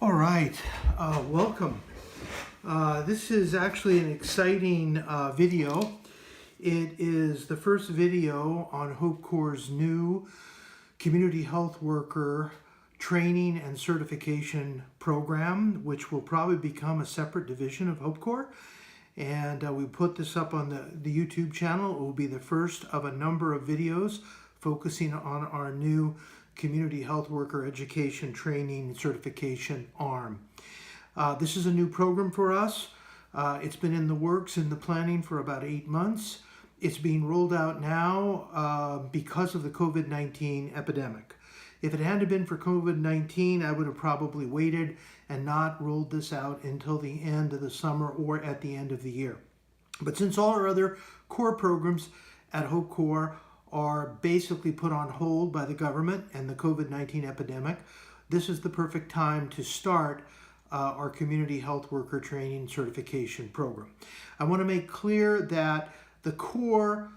All right, welcome. This is actually an exciting video. It is the first video on Hope Corps' new community health worker training and certification program, which will probably become a separate division of Hope Corps. And we put this up on the YouTube channel. It will be the first of a number of videos focusing on our new community health worker education, training, and certification arm. This is a new program for us. It's been in the works, in the planning for about 8 months. It's being rolled out now because of the COVID-19 epidemic. If it hadn't been for COVID-19, I would have probably waited and not rolled this out until the end of the summer or at the end of the year. But since all our other core programs at Hope Corps are basically put on hold by the government and the COVID-19 epidemic, this is the perfect time to start our community health worker training certification program. I want to make clear that the core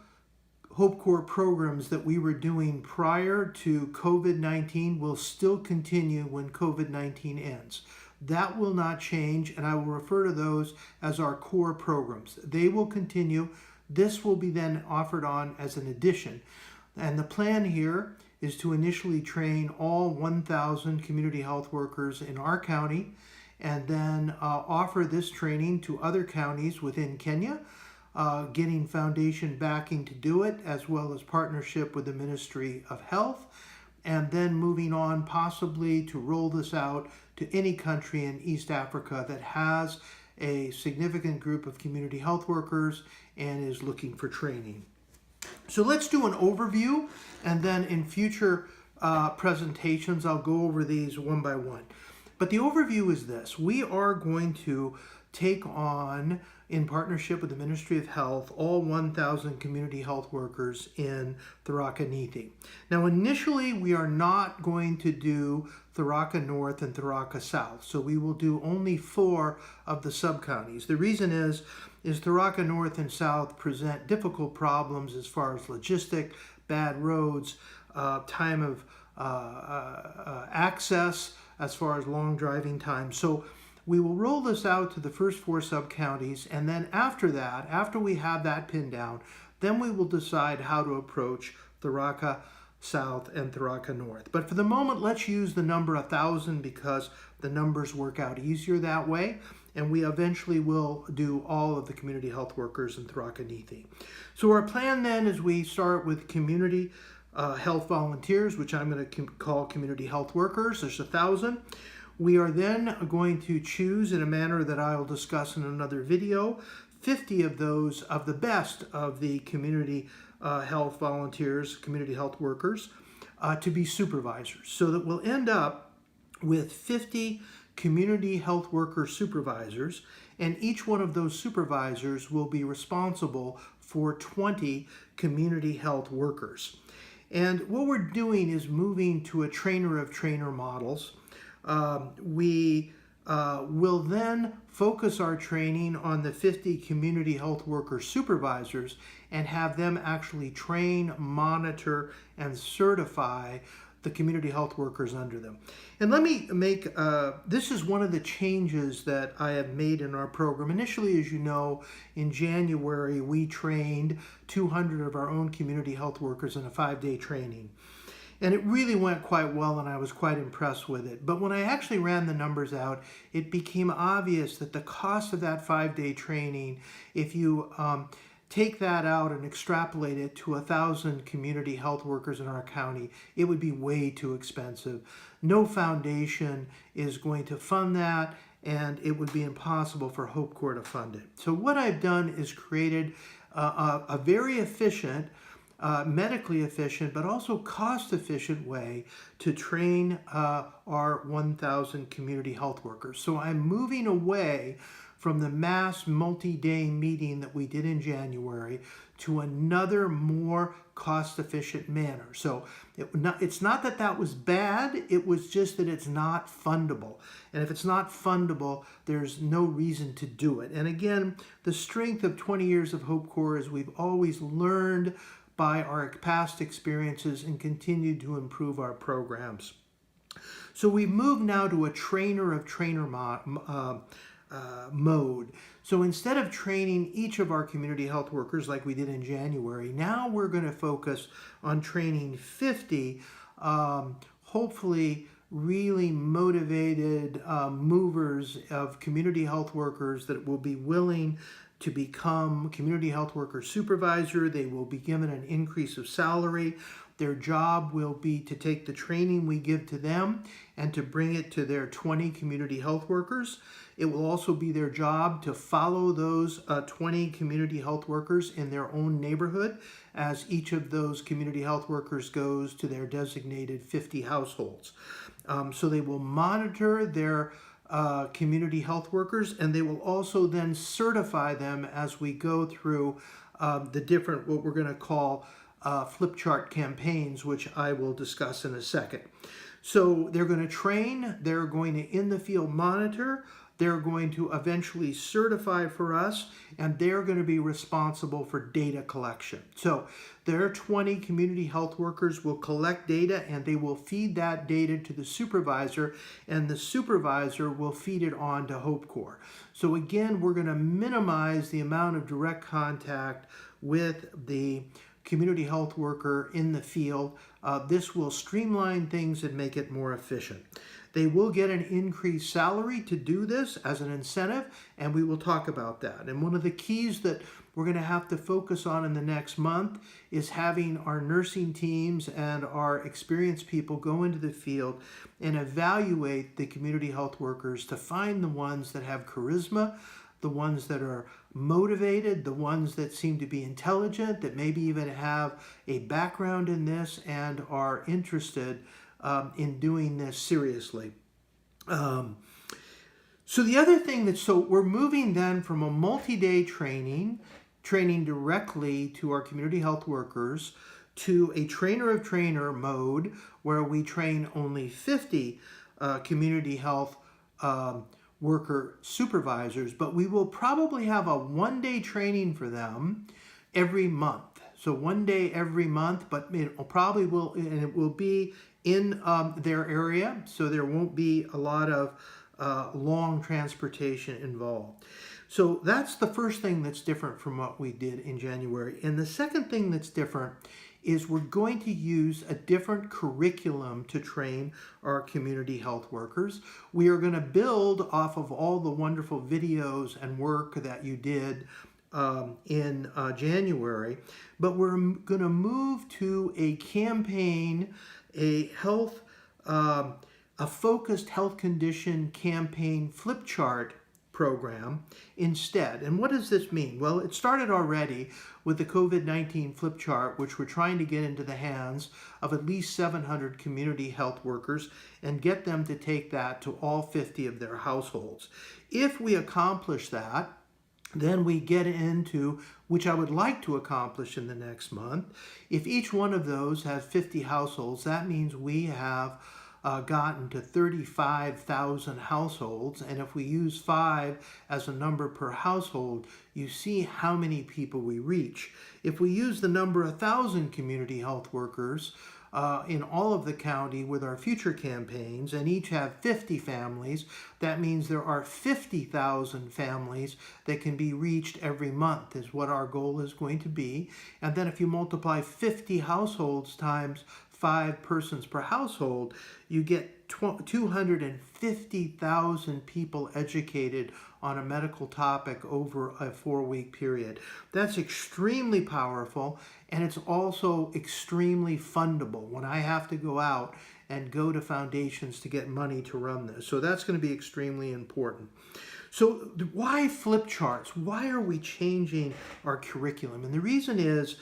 Hope Corps programs that we were doing prior to COVID-19 will still continue when COVID-19 ends. That will not change, and I will refer to those as our core programs. They will continue. This will be then offered on as an addition. And the plan here is to initially train all 1,000 community health workers in our county and then offer this training to other counties within Kenya, getting foundation backing to do it, as well as partnership with the Ministry of Health, and then moving on possibly to roll this out to any country in East Africa that has a significant group of community health workers and is looking for training. So let's do an overview, and then in future presentations I'll go over these one by one. But the overview is this: we are going to take on, in partnership with the Ministry of Health, all 1,000 community health workers in Tharaka Nithi. Now initially we are not going to do Tharaka North and Tharaka South, so we will do only 4 of the sub-counties. The reason is Tharaka North and South present difficult problems as far as logistic, bad roads, time of access, as far as long driving time. So we will roll this out to the first 4 sub-counties, and then after that, after we have that pinned down, then we will decide how to approach Tharaka South and Tharaka North. But for the moment, let's use the number 1,000 because the numbers work out easier that way, and we eventually will do all of the community health workers in Tharaka Nithi. So our plan then is we start with community health volunteers, which I'm going to call community health workers. There's 1,000. We are then going to choose, in a manner that I will discuss in another video, 50 of those of the best of the community health volunteers, community health workers, to be supervisors, so that we'll end up with 50 community health worker supervisors, and each one of those supervisors will be responsible for 20 community health workers. And what we're doing is moving to a trainer of trainer models. We will then focus our training on the 50 community health worker supervisors and have them actually train, monitor, and certify the community health workers under them. And let me make, this is one of the changes that I have made in our program. Initially, as you know, in January, we trained 200 of our own community health workers in a 5-day training. And it really went quite well, and I was quite impressed with it. But when I actually ran the numbers out, it became obvious that the cost of that 5-day training, if you take that out and extrapolate it to 1,000 community health workers in our county, it would be way too expensive. No foundation is going to fund that, and it would be impossible for Hope Corps to fund it. So what I've done is created a very efficient, medically efficient, but also cost-efficient way to train our 1,000 community health workers. So I'm moving away from the mass multi-day meeting that we did in January to another more cost-efficient manner. So it's not that that was bad, it was just that it's not fundable. And if it's not fundable, there's no reason to do it. And again, the strength of 20 years of Hope Corps is we've always learned by our past experiences and continued to improve our programs. So we've moved now to a trainer of trainer mode. So instead of training each of our community health workers like we did in January, now we're going to focus on training 50, hopefully really motivated movers of community health workers that will be willing to become community health worker supervisor. They will be given an increase of salary. Their job will be to take the training we give to them and to bring it to their 20 community health workers. It will also be their job to follow those 20 community health workers in their own neighborhood as each of those community health workers goes to their designated 50 households. So they will monitor their community health workers, and they will also then certify them as we go through the different, what we're going to call flip chart campaigns, which I will discuss in a second. So they're going to train, they're going to in the field monitor, they're going to eventually certify for us, and they're going to be responsible for data collection. So their 20 community health workers will collect data, and they will feed that data to the supervisor, and the supervisor will feed it on to Hope Corps. So again, we're going to minimize the amount of direct contact with the community health worker in the field. This will streamline things and make it more efficient. They will get an increased salary to do this as an incentive, and we will talk about that. And one of the keys that we're going to have to focus on in the next month is having our nursing teams and our experienced people go into the field and evaluate the community health workers to find the ones that have charisma, the ones that are motivated, the ones that seem to be intelligent, that maybe even have a background in this and are interested in doing this seriously. So the other thing so we're moving then from a multi-day training directly to our community health workers, to a trainer of trainer mode where we train only 50 community health worker supervisors, but we will probably have a one-day training for them every month. So one day every month, but it will be in their area, so there won't be a lot of long transportation involved. So that's the first thing that's different from what we did in January. And the second thing that's different is we're going to use a different curriculum to train our community health workers. We are going to build off of all the wonderful videos and work that you did in January, but we're going to move to a campaign, a focused health condition campaign flip chart program instead. And what does this mean? Well, it started already with the COVID-19 flip chart, which we're trying to get into the hands of at least 700 community health workers and get them to take that to all 50 of their households. If we accomplish that, then we get into, which I would like to accomplish in the next month. If each one of those has 50 households, that means we have gotten to 35,000 households. And if we use 5 as a number per household, you see how many people we reach. If we use the number 1,000 community health workers in all of the county with our future campaigns, and each have 50 families, that means there are 50,000 families that can be reached every month is what our goal is going to be. And then if you multiply 50 households times 5 persons per household, you get 250,000 people educated on a medical topic over a 4-week period. That's extremely powerful, and it's also extremely fundable when I have to go out and go to foundations to get money to run this. So that's going to be extremely important. So why flip charts? Why are we changing our curriculum? And the reason is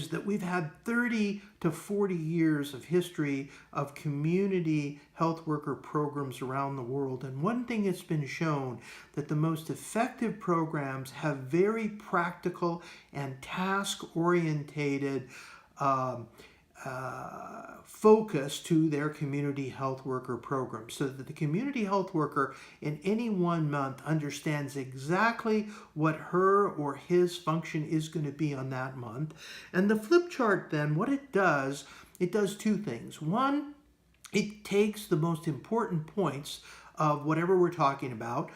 that we've had 30 to 40 years of history of community health worker programs around the world. And one thing that's been shown, that the most effective programs have very practical and task-orientated focus to their community health worker program, so that the community health worker in any one month understands exactly what her or his function is going to be on that month. And the flip chart then, what it does 2 things. One, It takes the most important points of whatever we're talking about.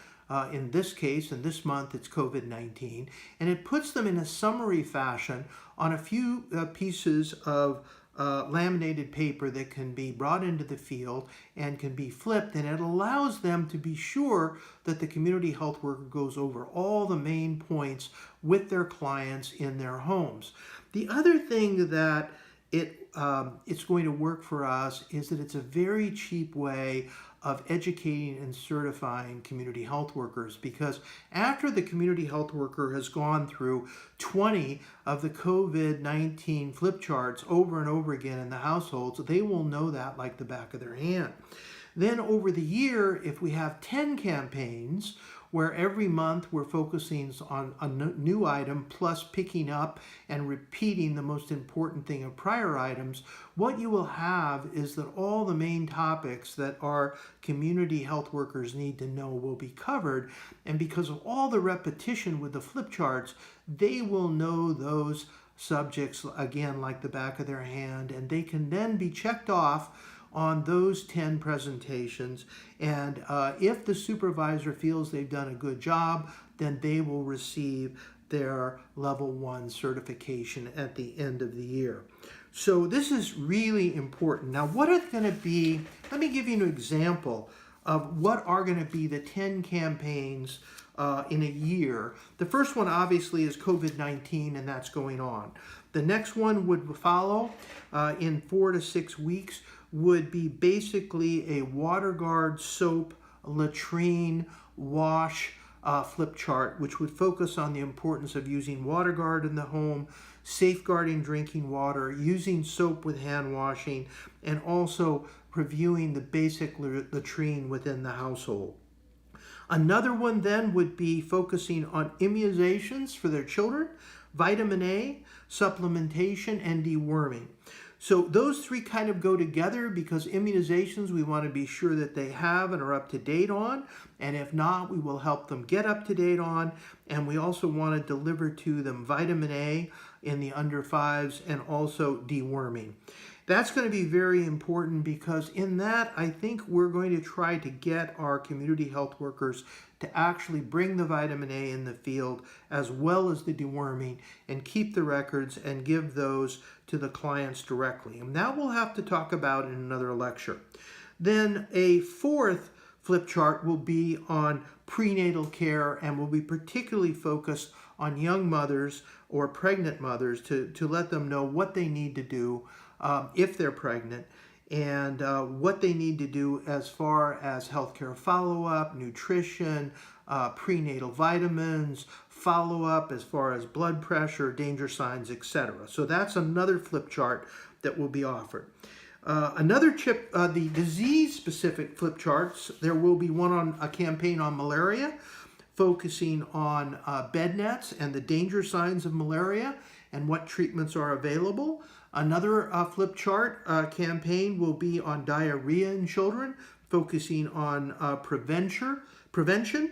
In this case, in this month, it's COVID-19, and it puts them in a summary fashion on a few pieces of laminated paper that can be brought into the field and can be flipped, and it allows them to be sure that the community health worker goes over all the main points with their clients in their homes. The other thing that it's going to work for us is that it's a very cheap way of educating and certifying community health workers, because after the community health worker has gone through 20 of the COVID-19 flip charts over and over again in the households, they will know that like the back of their hand. Then over the year, if we have 10 campaigns where every month we're focusing on a new item plus picking up and repeating the most important thing of prior items, what you will have is that all the main topics that our community health workers need to know will be covered. And because of all the repetition with the flip charts, they will know those subjects again like the back of their hand, and they can then be checked off on those 10 presentations, and if the supervisor feels they've done a good job, then they will receive their level 1 certification at the end of the year. So this is really important. Now, what are going to be, let me give you an example of what are going to be the 10 campaigns in a year. The first one obviously is COVID-19, and that's going on. The next one would follow in 4 to 6 weeks, would be basically a WaterGuard soap latrine wash flip chart, which would focus on the importance of using WaterGuard in the home, safeguarding drinking water, using soap with hand washing, and also reviewing the basic latrine within the household. Another one then would be focusing on immunizations for their children, vitamin A, supplementation, and deworming. So those three kind of go together, because immunizations we want to be sure that they have and are up to date on, and if not, we will help them get up to date on, and we also want to deliver to them vitamin A in the under 5s and also deworming. That's going to be very important, because in that, I think we're going to try to get our community health workers to actually bring the vitamin A in the field as well as the deworming, and keep the records and give those to the clients directly. And that we'll have to talk about in another lecture. Then a fourth flip chart will be on prenatal care, and will be particularly focused on young mothers or pregnant mothers to let them know what they need to do if they're pregnant, and what they need to do as far as healthcare follow-up, nutrition, prenatal vitamins, follow-up as far as blood pressure, danger signs, etc. So that's another flip chart that will be offered. Another chip, the disease-specific flip charts, there will be one on a campaign on malaria, focusing on bed nets and the danger signs of malaria and what treatments are available. Another flip chart campaign will be on diarrhea in children, focusing on prevention,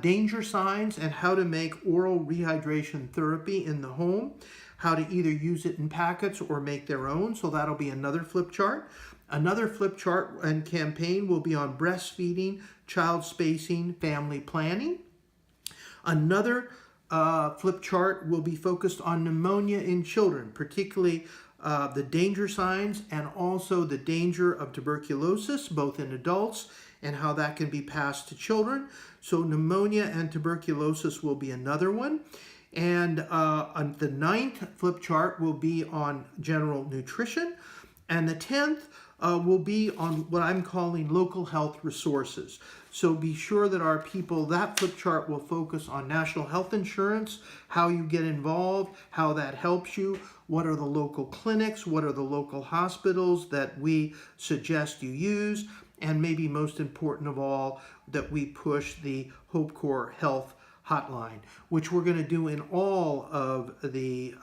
danger signs, and how to make oral rehydration therapy in the home, how to either use it in packets or make their own. So that'll be another flip chart. Another flip chart and campaign will be on breastfeeding, child spacing, family planning. Another flip chart will be focused on pneumonia in children, particularly the danger signs and also the danger of tuberculosis, both in adults, and how that can be passed to children. So pneumonia and tuberculosis will be another one. And on the 9th flip chart will be on general nutrition. And the 10th will be on what I'm calling local health resources. So be sure that our people, that flip chart will focus on national health insurance, how you get involved, how that helps you, what are the local clinics, what are the local hospitals that we suggest you use, and maybe most important of all, that we push the Hope Corps Health Hotline, which we're going to do in all of the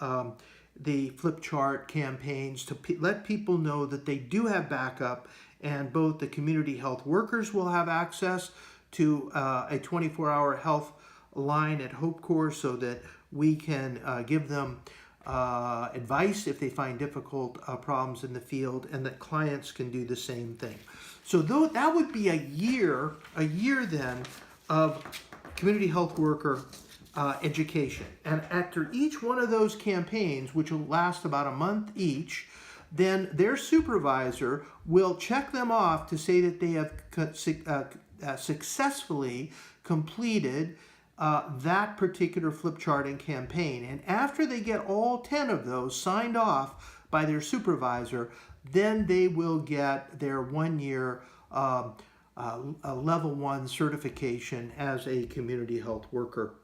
flip chart campaigns to let people know that they do have backup, and both the community health workers will have access to a 24-hour health line at Hope Corps, so that we can give them advice if they find difficult problems in the field, and that clients can do the same thing. So though that would be a year then of community health worker education. And after each one of those campaigns, which will last about a month each, then their supervisor will check them off to say that they have successfully completed that particular flip charting campaign. And after they get all 10 of those signed off by their supervisor, then they will get their 1-year level 1 certification as a community health worker.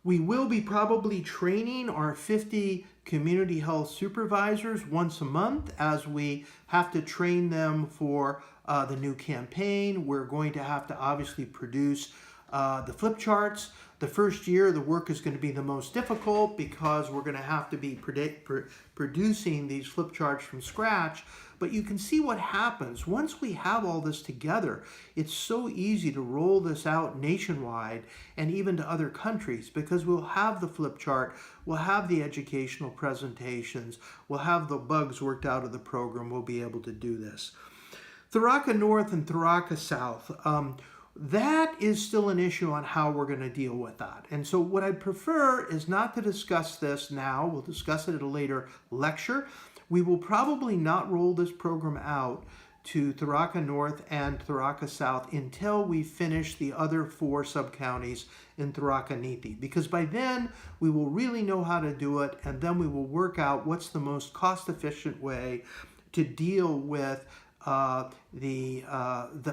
We will be probably training our 50 community health supervisors once a month as we have to train them for the new campaign. We're going to have to obviously produce the flip charts. The first year, the work is going to be the most difficult because we're going to have to be producing these flip charts from scratch. But you can see what happens. Once we have all this together, it's so easy to roll this out nationwide and even to other countries, because we'll have the flip chart, we'll have the educational presentations, we'll have the bugs worked out of the program, we'll be able to do this. Tharaka North and Tharaka South. That is still an issue on how we're going to deal with that. And so what I'd prefer is not to discuss this now. We'll discuss it at a later lecture. We will probably not roll this program out to Tharaka North and Tharaka South until we finish the other 4 sub-counties in Tharaka Nithi, because by then we will really know how to do it, and then we will work out what's the most cost-efficient way to deal with the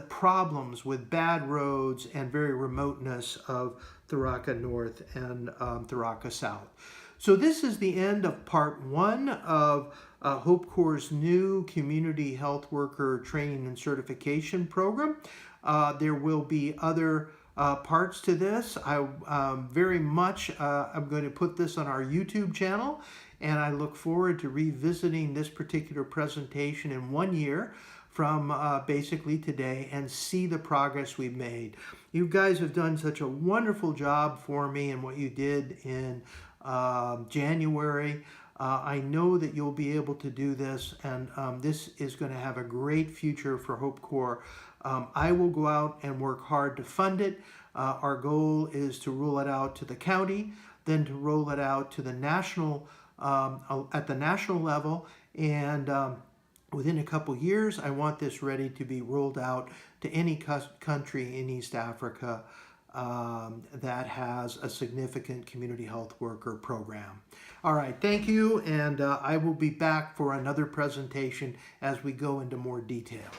problems with bad roads and very remoteness of Tharaka North and Tharaka South. So this is the end of part 1 of Hope Corps' new Community Health Worker Training and Certification Program. There will be other parts to this. I'm going to put this on our YouTube channel, and I look forward to revisiting this particular presentation in 1 year from basically today and see the progress we've made. You guys have done such a wonderful job for me in what you did in January. I know that you'll be able to do this, and this is going to have a great future for Hope Corps. I will go out and work hard to fund it. Our goal is to roll it out to the county, then to roll it out to the national, at the national level, and within a couple years, I want this ready to be rolled out to any country in East Africa that has a significant community health worker program. All right, thank you, and I will be back for another presentation as we go into more detail.